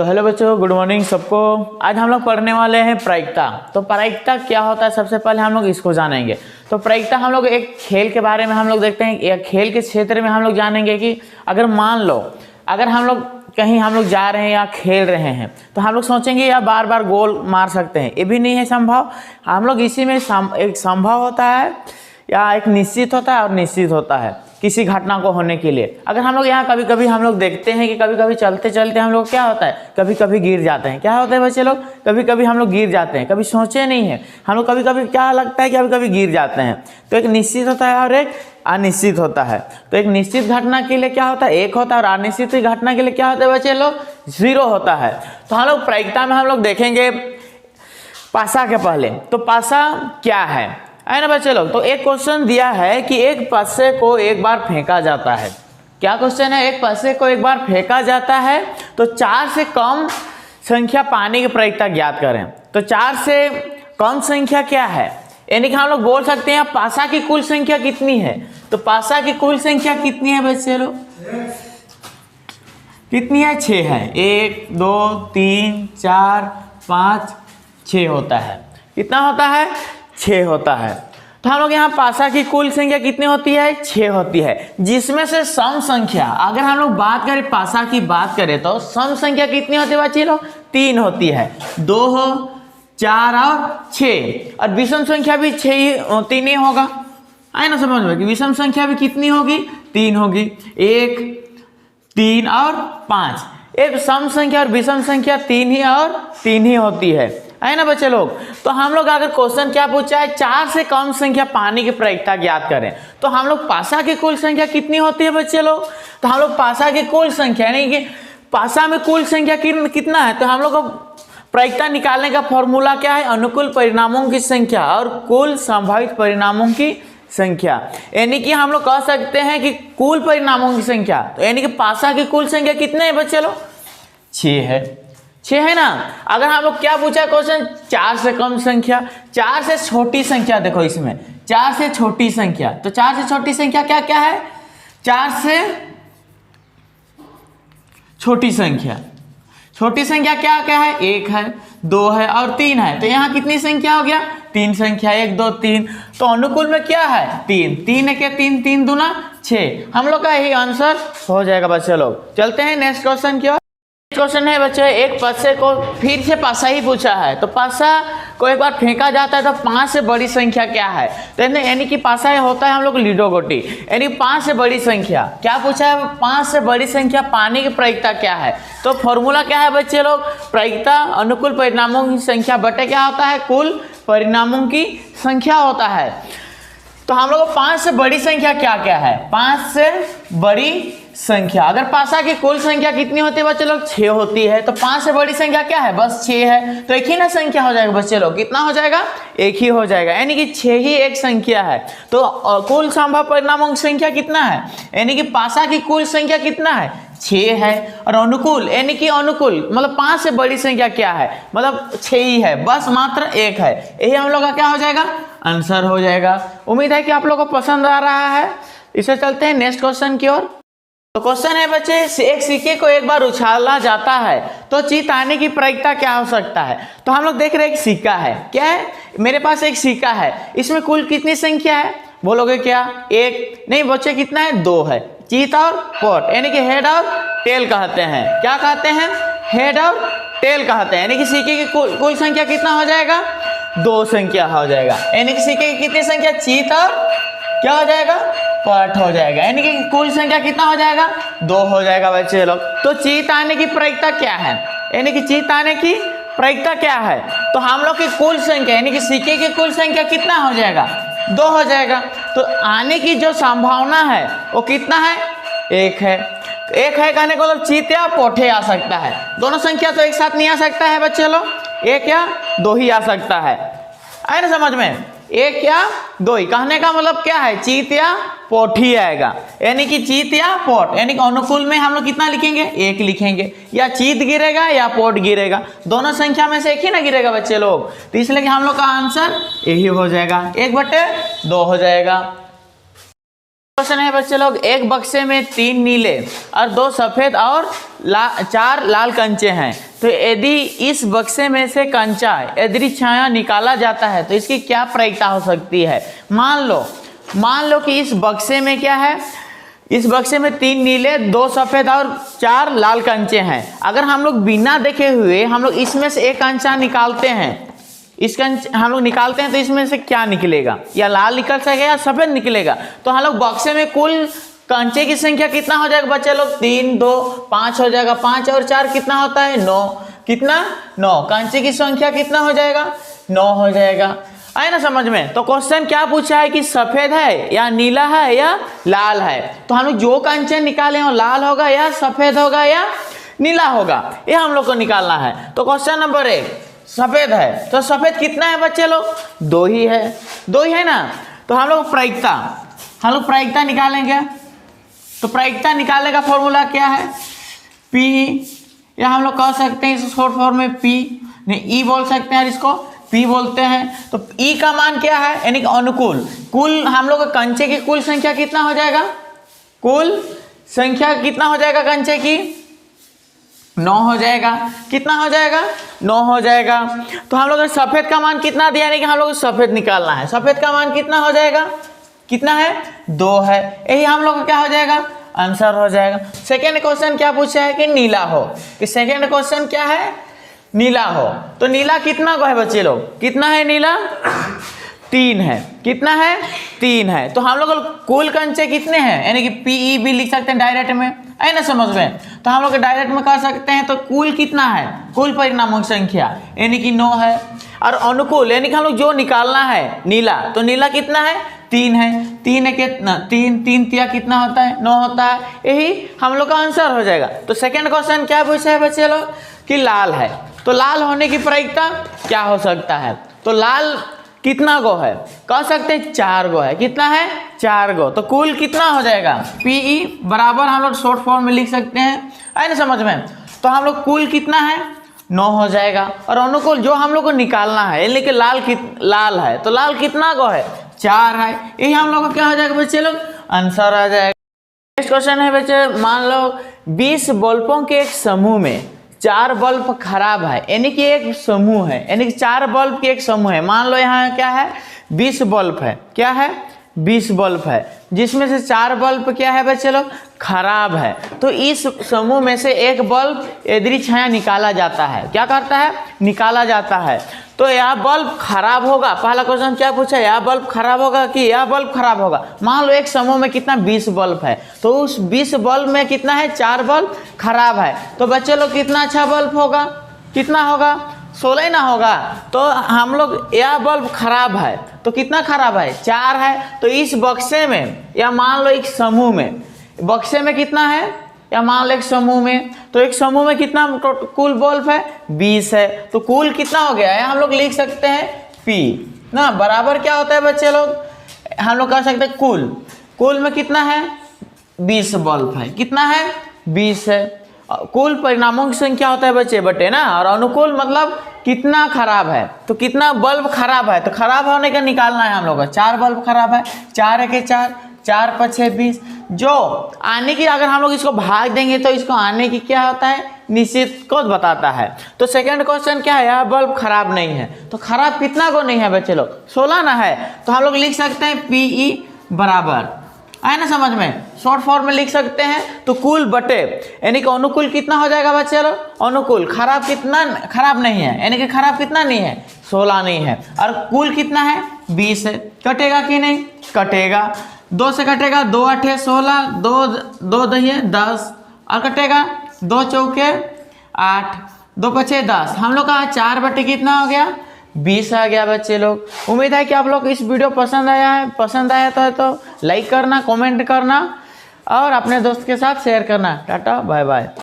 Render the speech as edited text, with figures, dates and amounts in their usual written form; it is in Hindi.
तो हेलो बच्चों, गुड मॉर्निंग सबको। आज हम लोग पढ़ने वाले हैं प्रायिकता। तो प्रायिकता क्या होता है, सबसे पहले हम लोग इसको जानेंगे। तो प्रायिकता हम लोग एक खेल के बारे में हम लोग देखते हैं, या खेल के क्षेत्र में हम लोग जानेंगे कि अगर मान लो अगर हम लोग कहीं हम लोग जा रहे हैं या खेल रहे हैं तो हम लोग सोचेंगे या बार बार गोल मार सकते हैं, ये भी नहीं है संभव। हम लोग इसी में एक संभव होता है या एक निश्चित होता है और निश्चित होता है किसी घटना को होने के लिए। अगर हम लोग यहाँ कभी कभी हम लोग देखते हैं कि कभी कभी चलते चलते हम लोग क्या होता है, कभी कभी गिर जाते हैं। क्या होता है बच्चे लोग, कभी कभी हम लोग गिर जाते हैं, कभी सोचे नहीं है हम लोग, कभी कभी क्या लगता है कि कभी कभी गिर जाते हैं। तो एक निश्चित होता है और एक अनिश्चित होता है। तो एक निश्चित घटना के लिए क्या होता है, एक होता है, और अनिश्चित घटना के लिए क्या होता है बच्चे लोग, 0 होता है। तो हम लोग प्रायिकता में हम लोग देखेंगे पासा के पहले। तो पासा क्या है ना बच्चे लोग। तो एक क्वेश्चन दिया है कि एक पस्से को एक बार फेंका जाता है। क्या क्वेश्चन है, एक पस्से को एक बार फेंका जाता है तो 4 से कम संख्या पाने की प्रायिकता ज्ञात करें। तो 4 से कम संख्या क्या है, यानी कि हम लोग बोल सकते हैं पासा की कुल संख्या कितनी है। तो पासा की कुल संख्या कितनी है बच्चे लोग, कितनी है, 6 है। 1 2 3 4 5 6 होता है। कितना होता है, 6 होता है। तो हम लोग यहाँ पासा की कुल संख्या कितनी होती है, 6 होती है, जिसमें से सम संख्या, अगर हम लोग बात करें पासा की बात करें तो सम संख्या कितनी होती है बच्चे लोग, 3 होती है। 2 हो 4 और 6, और विषम संख्या भी 3 ही होगा। आए ना समझ में कि विषम संख्या भी कितनी होगी, 3 होगी। 1 3 और 5, एक सम संख्या और विषम संख्या 3 ही और 3 ही होती है ना बच्चे लोग। तो हम लोग अगर क्वेश्चन क्या पूछा है, 4 से कम संख्या पाने की प्रायिकता ज्ञात करें, तो हम लोग पासा की कुल संख्या कितनी होती है बच्चे लोग। तो हम लोग पासा की कुल संख्या, यानी कि पासा में कुल संख्या कितना है, तो हम लोग को प्रायिकता निकालने का फॉर्मूला क्या है, अनुकूल परिणामों की संख्या और कुल संभावित परिणामों की संख्या। यानी कि हम लोग कह सकते हैं कि कुल परिणामों की संख्या, तो यानी कि पासा की कुल संख्या कितने है बच्चे लोग, 6 है। 6 है ना। अगर हम लोग क्या पूछा क्वेश्चन, 4 से कम संख्या, 4 से छोटी संख्या, देखो इसमें 4 से छोटी संख्या, तो 4 से छोटी संख्या क्या क्या है, 4 से छोटी संख्या, छोटी संख्या क्या क्या है, 1 है, 2 है और 3 है। तो यहाँ कितनी संख्या हो गया, 3 संख्या, 1 2 3। तो अनुकूल में क्या है, 3 3 है क्या, 3 3 दूना 6। हम लोग का यही आंसर हो जाएगा बच्चे लोग। चलते हैं नेक्स्ट क्वेश्चन की ओर। क्वेश्चन है बच्चे, एक पस्से को फिर से पासा ही पूछा है। तो पासा को एक बार फेंका जाता है तो 5 से बड़ी संख्या क्या है। तो यानी कि पासा होता है हम लोग लीडो गोटी, यानी 5 से बड़ी संख्या क्या पूछा है, 5 से बड़ी संख्या पाने की प्रायिकता क्या है। तो फॉर्मूला क्या है बच्चे लोग, प्रायिकता अनुकूल परिणामों की संख्या बटे क्या होता है, कुल परिणामों की संख्या होता है। तो हम लोग को 5 से बड़ी संख्या क्या क्या है, 5 से बड़ी संख्या, अगर पासा की कुल संख्या कितनी होती है बच्चे लोग, 6 होती है। तो 5 से बड़ी संख्या क्या है, बस 6 है। तो एक ही ना संख्या हो जाएगा बच्चे लोग, कितना हो जाएगा, एक ही हो जाएगा, यानी कि 6 ही एक संख्या है। तो कुल संभव परिणामों की संख्या कितना है, यानी कि पासा की कुल संख्या कितना है, 6 है। और अनुकूल, यानी कि अनुकूल मतलब 5 से बड़ी संख्या क्या है, मतलब 6 ही है, बस मात्र 1 है। यही हम लोग का क्या हो जाएगा, आंसर हो जाएगा। उम्मीद है कि आप लोगों को पसंद आ रहा है। इसे चलते हैं नेक्स्ट क्वेश्चन की ओर। तो क्वेश्चन है बच्चे, एक सिक्के को एक बार उछाला जाता है तो जीत आने की प्रायिकता क्या हो सकता है। तो हम लोग देख रहे हैं एक सिक्का है, क्या है, मेरे पास एक सिक्का है, इसमें कुल कितनी संख्या है, बोलोगे क्या, 1 नहीं बच्चे, कितना है, 2 है। चीत और पॉट, यानी कि हेड और टेल कहते हैं, क्या कहते हैं, हेड और टेल कहते हैं। यानी कि सिक्के की कुल संख्या कितना हो जाएगा, 2 संख्या हो जाएगा। यानी कि सिक्के की कितनी संख्या, चीत और क्या हो जाएगा, पॉट हो जाएगा। यानी कि कुल संख्या कितना हो जाएगा, 2 हो जाएगा बच्चे लोग। तो चीत आने की प्रायिकता क्या है, यानी कि चीत आने की प्रायिकता क्या है, तो हम लोग की कुल संख्या, यानी कि सिक्के की कुल संख्या कितना हो जाएगा, 2 हो जाएगा। तो आने की जो संभावना है वो कितना है, 1 है। 1 है कहने को मतलब चीत या पोठे आ सकता है, दोनों संख्या तो एक साथ नहीं आ सकता है बच्चे लोग, 1 या 2 ही आ सकता है। आए ना समझ में, 1 या 2 ही, कहने का मतलब क्या है, चीत या पोठ ही आएगा, यानी कि चीत या पोठ। यानी कि अनुकूल में हम लोग कितना लिखेंगे, 1 लिखेंगे, या चीत गिरेगा या पोठ गिरेगा, दोनों संख्या में से एक ही ना गिरेगा बच्चे लोग। तो इसलिए कि हम लोग का आंसर यही हो जाएगा, 1/2 हो जाएगा। क्वेश्चन है बच्चे लोग, एक बक्से में 3 नीले और 2 सफेद और 4 लाल कंचे हैं, तो यदि इस बक्से में से कंचा यदि छाया निकाला जाता है तो इसकी क्या प्रायिकता हो सकती है। मान लो कि इस बक्से में क्या है, इस बक्से में 3 नीले 2 सफेद और 4 लाल कंचे हैं। अगर हम लोग बिना देखे हुए हम लोग इसमें से एक कंचा निकालते हैं, हम लोग निकालते हैं तो इसमें से क्या निकलेगा, या लाल निकल सकेगा या सफेद निकलेगा। तो हम लोग बक्से में कुल कंचे की संख्या कितना हो जाएगा बच्चे लोग, 3 2 5 हो जाएगा, 5 और 4 कितना होता है 9, कितना 9, कंचे की संख्या कितना हो जाएगा 9 हो जाएगा। आए ना समझ में। तो क्वेश्चन क्या पूछा है कि सफेद है या नीला है या लाल है, तो हम लोग जो कंचे निकाले हो लाल होगा या सफेद होगा या नीला होगा, ये हम लोग को निकालना है। तो क्वेश्चन नंबर 1 सफेद है, तो सफेद कितना है बच्चे लोग, 2 ही है ना। तो हम लोग प्रायिकता निकालेंगे। तो प्रायिकता निकालने का फॉर्मूला क्या है, P, या हम लोग कह सकते हैं इस शॉर्ट फॉर्म में P नहीं E बोल सकते हैं, इसको P बोलते हैं। तो E का मान क्या है, यानी कि अनुकूल, कुल हम लोग कंचे की कुल संख्या कितना हो जाएगा, कुल संख्या कितना हो जाएगा कंचे की 9 हो जाएगा, कितना हो जाएगा 9 हो जाएगा। तो हम लोग सफेद का मान कितना दिया, यानी कि हम लोग सफेद निकालना है, सफेद का मान कितना हो जाएगा, कितना है 2 है, यही हम लोग का क्या हो जाएगा आंसर हो जाएगा। सेकेंड क्वेश्चन क्या पूछा है कि नीला हो, कि सेकेंड क्वेश्चन क्या है नीला हो। तो नीला कितना को है बच्चे लोग, कितना है नीला 3 है, कितना है 3 है। तो हम लोग कुल कंचे कितने हैं, यानी कि PE भी लिख सकते हैं डायरेक्ट में, है ना समझ में। तो हम लोग डायरेक्ट में कर सकते हैं, तो कुल कितना है, कुल परिणामों की संख्या यानी कि 9 है, और अनुकूल यानी कि हम लोग जो निकालना है नीला, तो नीला कितना है 3 है, 3 है कितना 3 तिया कितना होता है 9 होता है, यही हम लोग का आंसर हो जाएगा। तो सेकेंड क्वेश्चन क्या पूछा है बच्चे लोग कि लाल है, तो लाल होने की प्रायिकता क्या हो सकता है। तो लाल कितना गो है, कह सकते हैं 4 गो है, कितना है 4 गो। तो कुल कितना हो जाएगा PE बराबर हम लोग शॉर्ट फॉर्म में लिख सकते हैं, है ना समझ में। तो हम लोग कुल कितना है 9 हो जाएगा, और अनुकूल जो हम लोग को निकालना है, यानी कि लाल है, तो लाल कितना गो है 4 है, यही हम लोग को क्या हो जाएगा बच्चे लोग आंसर आ जाएगा। नेक्स्ट क्वेश्चन है बच्चे, मान लो 20 बल्बों के एक समूह में 4 बल्ब खराब है, यानी कि एक समूह है, यानी कि 4 बल्ब के एक समूह है। मान लो यहाँ क्या है 20 बल्ब है, क्या है 20 बल्ब है, जिसमें से 4 बल्ब क्या है बच्चे लोग खराब है। तो इस समूह में से एक बल्ब यदि छाया निकाला जाता है, क्या करता है निकाला जाता है, तो यह बल्ब खराब होगा। पहला क्वेश्चन क्या पूछा, यह बल्ब खराब होगा कि यह बल्ब खराब होगा। मान लो एक समूह में कितना 20 बल्ब है, तो उस 20 बल्ब में कितना है 4 बल्ब खराब है, तो बच्चे लोग कितना अच्छा बल्ब होगा, कितना होगा 16 ना होगा। तो हम लोग यह बल्ब खराब है, तो कितना खराब है 4 है। तो इस बक्से में या मान लो एक समूह में, बक्से में कितना है या मान लो एक समूह में, तो एक समूह में कितना कुल बल्ब है 20 है। तो कुल कितना हो गया है, हम लोग लिख सकते हैं P ना बराबर क्या होता है बच्चे लोग, हम लोग कह सकते हैं कुल में कितना है 20 बल्ब है, कितना है 20 है। कुल परिणामों की संख्या होता है बच्चे बटे ना, और अनुकूल मतलब कितना खराब है, तो कितना बल्ब खराब है, तो खराब होने का निकालना है हम लोग को। 4 बल्ब खराब है, 4 है के 4, 4 5 6 20, जो आने की अगर हम लोग इसको भाग देंगे तो इसको आने की क्या होता है निश्चित को बताता है। तो सेकंड क्वेश्चन क्या है, यह बल्ब खराब नहीं है, तो खराब कितना को नहीं है बच्चे लोग 16 ना है। तो हम लोग लिख सकते हैं PE बराबर, आए ना समझ में, शॉर्ट फॉर्म में लिख सकते हैं। तो कुल बटे यानी कि अनुकूल कितना हो जाएगा बच्चे लोग, अनुकूल खराब कितना खराब नहीं है, यानी कि खराब कितना नहीं है 16 नहीं है, और कुल कितना है 20 है। कटेगा कि नहीं कटेगा, 2 से कटेगा, 2 8 16, 2 दहिए 10, और कटेगा 2 चौके 8, 2 5 10, हम लोग का 4 बटे कितना हो गया 20 आ गया बच्चे लोग। उम्मीद है कि आप लोग इस वीडियो पसंद आया तो लाइक करना, कमेंट करना और अपने दोस्त के साथ शेयर करना। Tata bye bye.